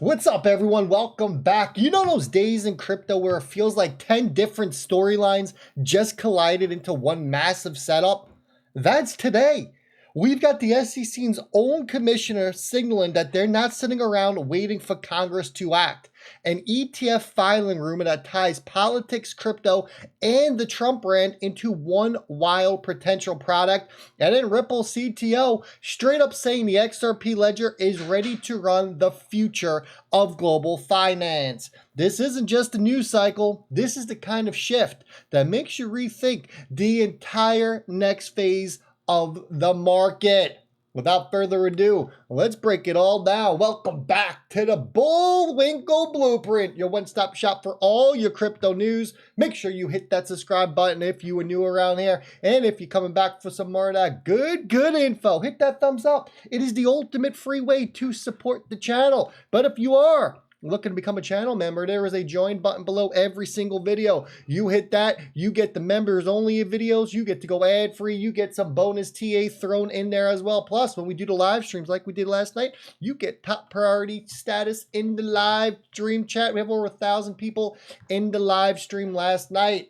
What's up, everyone? Welcome back. You know those days in crypto where it feels like 10 different storylines just collided into one massive setup? That's today. We've got the SEC's own commissioner signaling that they're not sitting around waiting for Congress to act. An ETF filing rumor that ties politics, crypto, and the Trump brand into one wild potential product. And then Ripple CTO straight up saying the XRP ledger is ready to run the future of global finance. This isn't just a news cycle. This is the kind of shift that makes you rethink the entire next phase of the market. Without further ado, let's break it all down. Welcome back to the Bullwinkle Blueprint, your one-stop shop for all your crypto news. Make sure you hit that subscribe button if you are new around here. And if you're coming back for some more of that good info, hit that thumbs up. It is the ultimate free way to support the channel. But if you are looking to become a channel member, there is a join button below every single video. You hit that, you get the members only videos, you get to go ad free, you get some bonus TA thrown in there as well. Plus, when we do the live streams like we did last night, you get top priority status in the live stream chat. We have over 1,000 people in the live stream last night.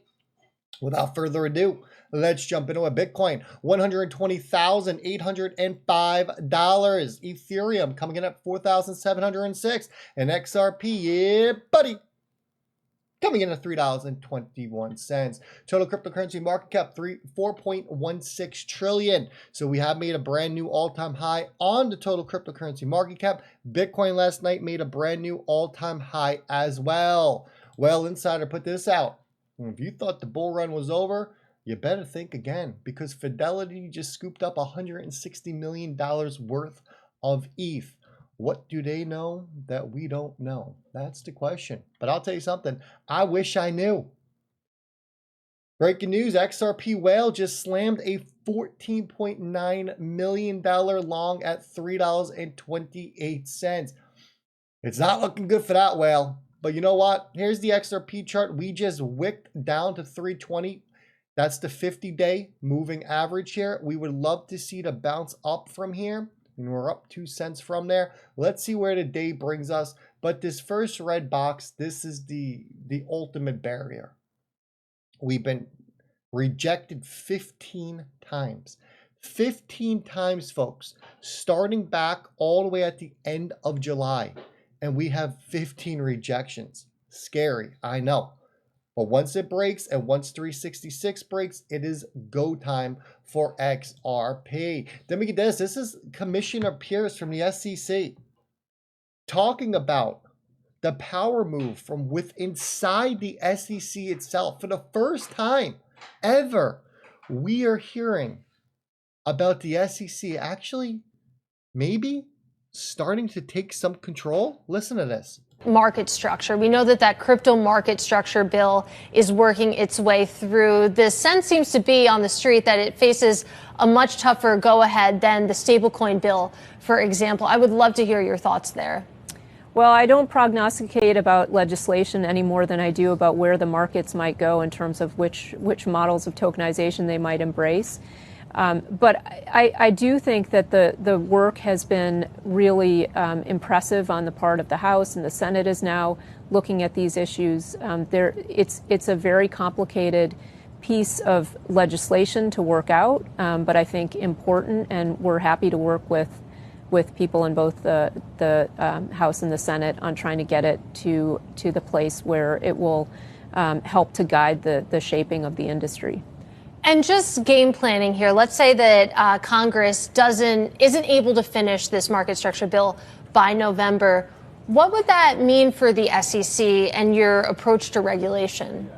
Without further ado, let's jump into a Bitcoin. $120,805. Ethereum coming in at 4,706. And XRP, yeah, buddy, coming in at $3.21. Total cryptocurrency market cap 4.16 trillion. So we have made a brand new all-time high on the total cryptocurrency market cap. Bitcoin last night made a brand new all-time high as well. Well, Insider put this out. If you thought the bull run was over, you better think again, because Fidelity just scooped up $160 million worth of ETH. What do they know that we don't know? That's the question. But I'll tell you something. I wish I knew. Breaking news, XRP Whale just slammed a $14.9 million long at $3.28. It's not looking good for that whale. But you know what? Here's the XRP chart. We just wicked down to 320. That's the 50-day moving average here. We would love to see the bounce up from here. And we're up 2 cents from there. Let's see where the day brings us. But this first red box, this is the ultimate barrier. We've been rejected 15 times. 15 times, folks, starting back all the way at the end of July. And we have 15 rejections. Scary, I know. But once it breaks and once 366 breaks, it is go time for XRP. Then we get this. This is Commissioner Pierce from the SEC talking about the power move from inside the SEC itself. For the first time ever, we are hearing about the SEC actually maybe starting to take some control. Listen to this. Market structure. We know that crypto market structure bill is working its way through. The sense seems to be on the street that it faces a much tougher go-ahead than the stablecoin bill, for example. I would love to hear your thoughts there. Well, I don't prognosticate about legislation any more than I do about where the markets might go in terms of which models of tokenization they might embrace. But I do think that the work has been really impressive on the part of the House, and the Senate is now looking at these issues. It's a very complicated piece of legislation to work out, but I think important, and we're happy to work with people in both the House and the Senate on trying to get it to the place where it will help to guide the shaping of the industry. And just game planning here. Let's say that Congress isn't able to finish this market structure bill by November. What would that mean for the SEC and your approach to regulation?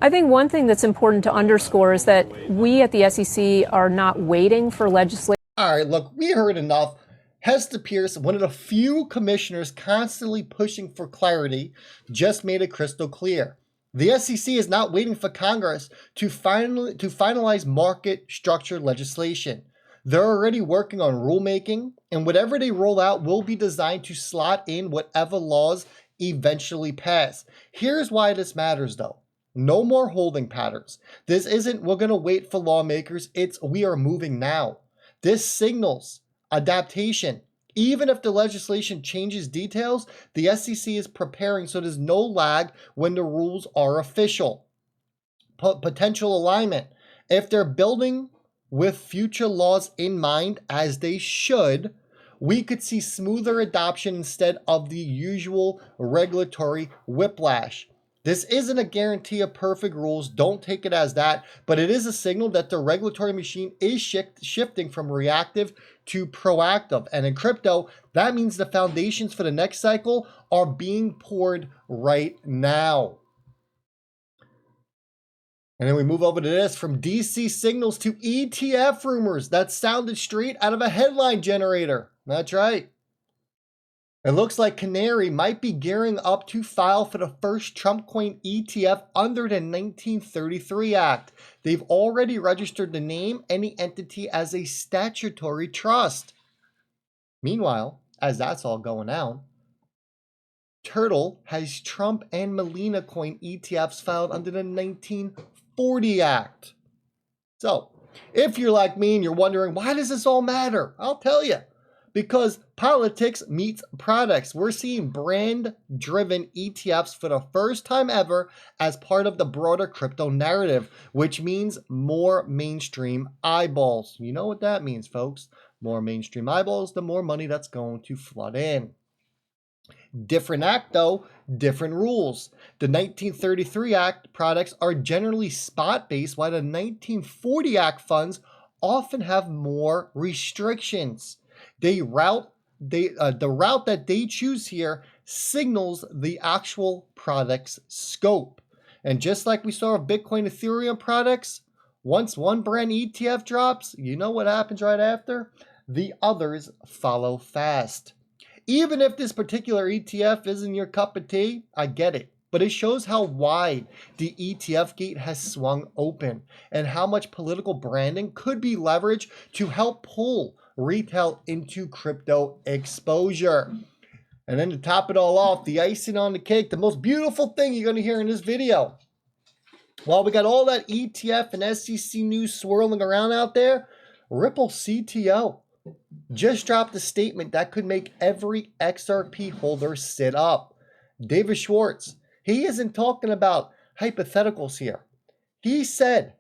I think one thing that's important to underscore is that we at the SEC are not waiting for legislation. All right, look, we heard enough. Hester Pierce, one of the few commissioners constantly pushing for clarity, just made it crystal clear. The SEC is not waiting for Congress to finalize market structure legislation. They're already working on rulemaking, and whatever they roll out will be designed to slot in whatever laws eventually pass. Here's why this matters, though. No more holding patterns. This isn't we're going to wait for lawmakers. It's we are moving now. This signals adaptation Even if the legislation changes details, the SEC is preparing so there's no lag when the rules are official. Potential alignment. If they're building with future laws in mind, as they should, we could see smoother adoption instead of the usual regulatory whiplash. This isn't a guarantee of perfect rules, don't take it as that, but it is a signal that the regulatory machine is shifting from reactive to proactive. And in crypto, that means the foundations for the next cycle are being poured right now. And then we move over to this, from DC signals to ETF rumors. That sounded straight out of a headline generator. That's right. It looks like Canary might be gearing up to file for the first Trump coin ETF under the 1933 Act. They've already registered the name and the entity as a statutory trust. Meanwhile, as that's all going down, Turtle has Trump and Melina coin ETFs filed under the 1940 Act. So, if you're like me and you're wondering, why does this all matter? I'll tell you. Because politics meets products. We're seeing brand-driven ETFs for the first time ever as part of the broader crypto narrative, which means more mainstream eyeballs. You know what that means, folks. More mainstream eyeballs, the more money that's going to flood in. Different act, though, different rules. The 1933 Act products are generally spot-based, while the 1940 Act funds often have more restrictions. The route that they choose here signals the actual product's scope. And just like we saw with Bitcoin, Ethereum products, once one brand ETF drops, you know what happens right after? The others follow fast. Even if this particular ETF isn't your cup of tea, I get it. But it shows how wide the ETF gate has swung open and how much political branding could be leveraged to help pull retail into crypto exposure. And then to top it all off, the icing on the cake, the most beautiful thing you're going to hear in this video. While we got all that ETF and SEC news swirling around out there, Ripple CTO just dropped a statement that could make every XRP holder sit up. David Schwartz, he isn't talking about hypotheticals here. He said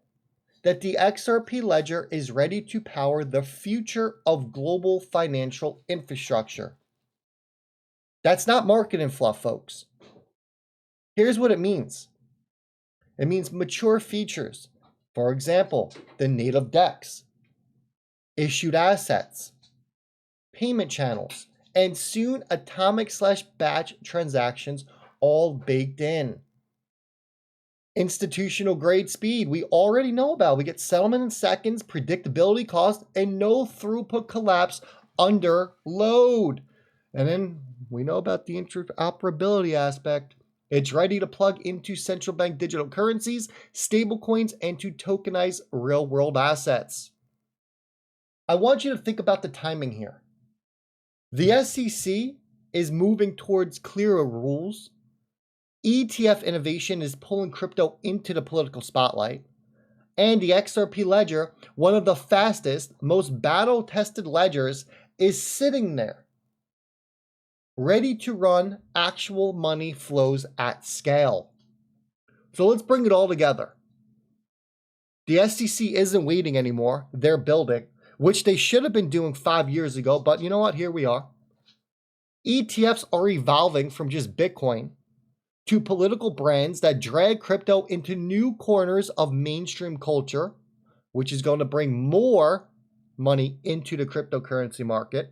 that the XRP ledger is ready to power the future of global financial infrastructure. That's not marketing fluff, folks. Here's what it means. It means mature features. For example, the native DEX, issued assets, payment channels, and soon atomic/batch transactions all baked in. Institutional grade speed, we already know about. We get settlement in seconds, predictability cost, and no throughput collapse under load. And then we know about the interoperability aspect. It's ready to plug into central bank digital currencies, stablecoins, and to tokenize real-world assets. I want you to think about the timing here. The SEC is moving towards clearer rules. ETF innovation is pulling crypto into the political spotlight. And the XRP ledger, one of the fastest, most battle-tested ledgers, is sitting there, ready to run actual money flows at scale. So let's bring it all together. The SEC isn't waiting anymore. They're building, which they should have been doing 5 years ago, but you know what? Here we are. ETFs are evolving from just Bitcoin to political brands that drag crypto into new corners of mainstream culture, which is going to bring more money into the cryptocurrency market.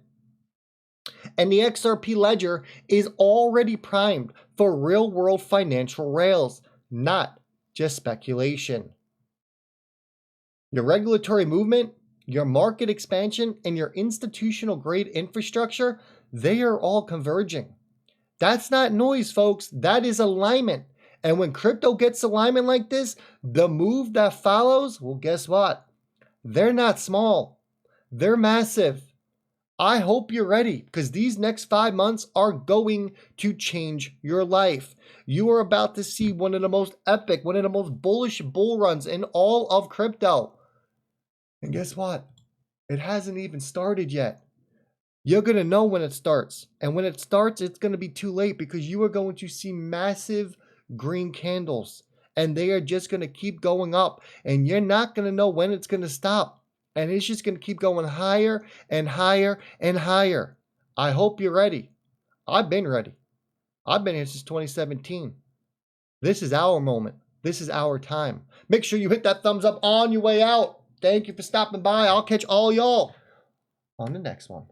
And the XRP ledger is already primed for real-world financial rails, not just speculation. Your regulatory movement, your market expansion, and your institutional-grade infrastructure, they are all converging. That's not noise, folks. That is alignment. And when crypto gets alignment like this, the move that follows, well, guess what? They're not small. They're massive. I hope you're ready, because these next 5 months are going to change your life. You are about to see one of the most epic, one of the most bullish bull runs in all of crypto. And guess what? It hasn't even started yet. You're going to know when it starts. And when it starts, it's going to be too late because you are going to see massive green candles. And they are just going to keep going up. And you're not going to know when it's going to stop. And it's just going to keep going higher and higher and higher. I hope you're ready. I've been ready. I've been here since 2017. This is our moment. This is our time. Make sure you hit that thumbs up on your way out. Thank you for stopping by. I'll catch all y'all on the next one.